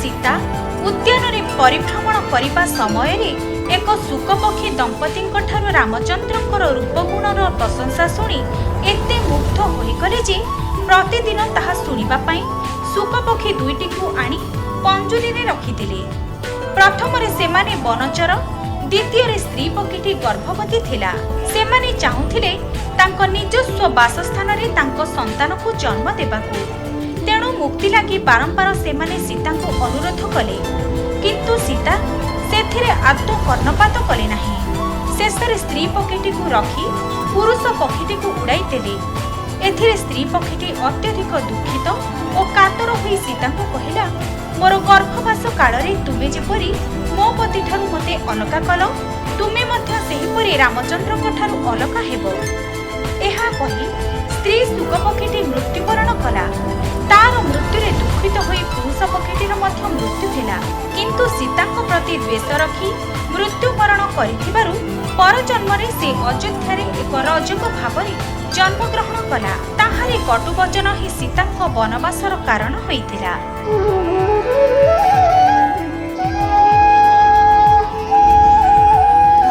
सीता उद्यान परिभ्रमण करने समय एक शुकपक्षी दंपति रामचंद्र रूपगुणर प्रशंसा शुणी एते मुग्ध होइगले जे प्रतिदिन ताहा शुणिबा पई शुकपक्षी दुईटी को आनी पंजुरी रखिथिले। प्रथम सेमाने बनचर, द्वितीय स्त्री पक्षीटी गर्भवती थिला। सेमाने चाहुथिले तांको निजस्व बासस्थान रे तांको संतान को जन्म देबाकू। तेणु मुक्ति लगी बारंबार सेमाने सीता को अनुरोध कले, किंतु सीता सेथिरे आदौ कर्णपात कले नाही। शेषरे स्त्री पक्षीटी को रखी पुरुष पक्षीटी को उड़ाई देले। एथिरे स्त्री पक्षीटी अत्यधिक दुखित और कातर होई सीता को कहिला, मोर गर्भवास काल रे तुमे जेपरी मो पति ठारू मते अलगा कल, तुमे मध्य सेहिपरि रामचंद्र ठारू अलगा हेबो। एहा कहि स्त्री शुक पक्षीटी मृत्युवरण कला। तार मृत्युरे दुखित होई पुरुष पक्षीटीर मध्य मृत्यु थिला, किंतु सीताଙ୍କ प्रति द्वेष रखी मृत्युवरण करिथिबारु पर जन्मरे से अयोध्यारे एक रजक भावरे जन्म ग्रहण कला। ताहारी कटुवचन ही सीताଙ୍କ वनवासर कारण होइथिला।